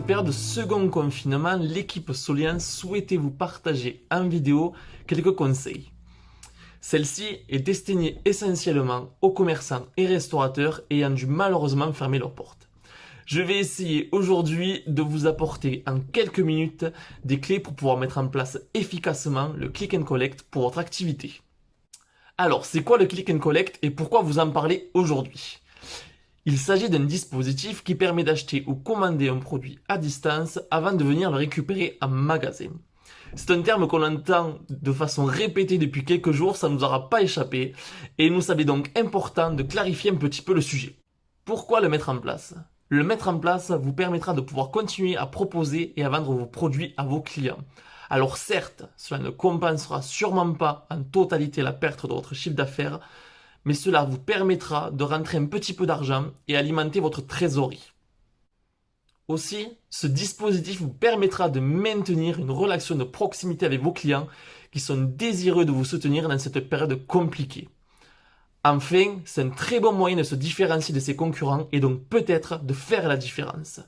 période de second confinement, l'équipe Solian souhaitait vous partager en vidéo quelques conseils. Celle-ci est destinée essentiellement aux commerçants et restaurateurs ayant dû malheureusement fermer leurs portes. Je vais essayer aujourd'hui de vous apporter en quelques minutes des clés pour pouvoir mettre en place efficacement le click and collect pour votre activité. Alors, c'est quoi le click and collect et pourquoi vous en parler aujourd'hui ? Il s'agit d'un dispositif qui permet d'acheter ou commander un produit à distance avant de venir le récupérer en magasin. C'est un terme qu'on entend de façon répétée depuis quelques jours, ça ne nous aura pas échappé, et il nous semblait donc important de clarifier un petit peu le sujet. Pourquoi le mettre en place ? Le mettre en place vous permettra de pouvoir continuer à proposer et à vendre vos produits à vos clients. Alors certes, cela ne compensera sûrement pas en totalité la perte de votre chiffre d'affaires, mais cela vous permettra de rentrer un petit peu d'argent et alimenter votre trésorerie. Aussi, ce dispositif vous permettra de maintenir une relation de proximité avec vos clients qui sont désireux de vous soutenir dans cette période compliquée. Enfin, c'est un très bon moyen de se différencier de ses concurrents et donc peut-être de faire la différence.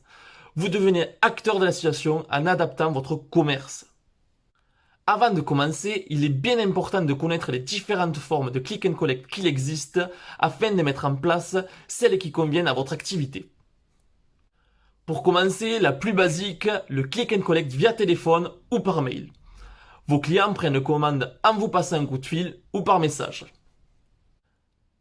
Vous devenez acteur de la situation en adaptant votre commerce. Avant de commencer, il est bien important de connaître les différentes formes de click and collect qu'il existe afin de mettre en place celles qui conviennent à votre activité. Pour commencer, la plus basique, le click and collect via téléphone ou par mail. Vos clients prennent commande en vous passant un coup de fil ou par message.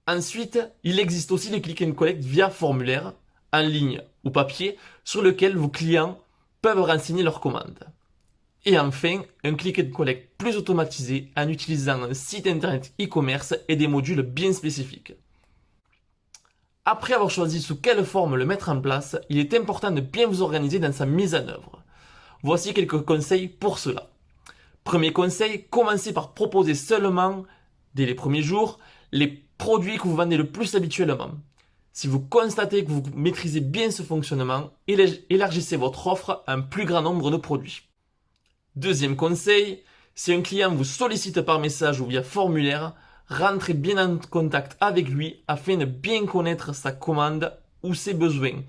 Ensuite, il existe aussi le click and collect via formulaire, en ligne ou papier, sur lequel vos clients peuvent renseigner leurs commandes. Et enfin, un click and collect plus automatisé en utilisant un site internet e-commerce et des modules bien spécifiques. Après avoir choisi sous quelle forme le mettre en place, il est important de bien vous organiser dans sa mise en œuvre. Voici quelques conseils pour cela. Premier conseil, commencez par proposer seulement, dès les premiers jours, les produits que vous vendez le plus habituellement. Si vous constatez que vous maîtrisez bien ce fonctionnement, élargissez votre offre à un plus grand nombre de produits. Deuxième conseil, si un client vous sollicite par message ou via formulaire, rentrez bien en contact avec lui afin de bien connaître sa commande ou ses besoins.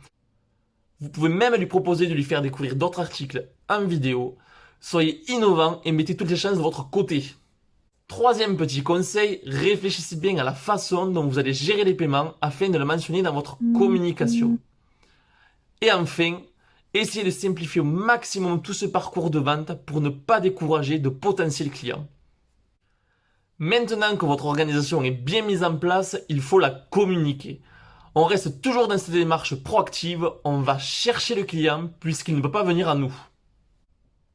Vous pouvez même lui proposer de lui faire découvrir d'autres articles en vidéo. Soyez innovant et mettez toutes les chances de votre côté. Troisième petit conseil, réfléchissez bien à la façon dont vous allez gérer les paiements afin de le mentionner dans votre communication. Et enfin, essayez de simplifier au maximum tout ce parcours de vente pour ne pas décourager de potentiels clients. Maintenant que votre organisation est bien mise en place, il faut la communiquer. On reste toujours dans cette démarche proactive, on va chercher le client puisqu'il ne peut pas venir à nous.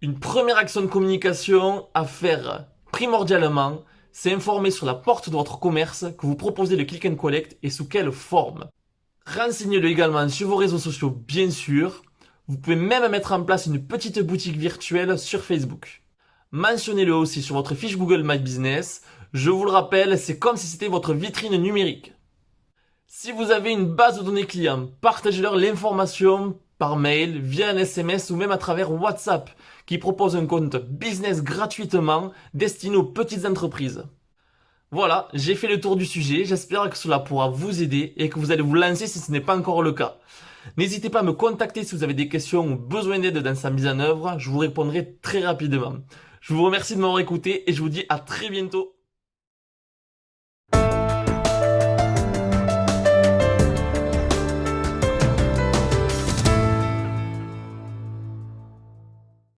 Une première action de communication à faire primordialement, c'est informer sur la porte de votre commerce que vous proposez le click and collect et sous quelle forme. Renseignez-le également sur vos réseaux sociaux bien sûr. Vous pouvez même mettre en place une petite boutique virtuelle sur Facebook. Mentionnez-le aussi sur votre fiche Google My Business. Je vous le rappelle, c'est comme si c'était votre vitrine numérique. Si vous avez une base de données clients, partagez-leur l'information par mail, via un SMS ou même à travers WhatsApp qui propose un compte business gratuitement destiné aux petites entreprises. Voilà, j'ai fait le tour du sujet, j'espère que cela pourra vous aider et que vous allez vous lancer si ce n'est pas encore le cas. N'hésitez pas à me contacter si vous avez des questions ou besoin d'aide dans sa mise en œuvre, je vous répondrai très rapidement. Je vous remercie de m'avoir écouté et je vous dis à très bientôt.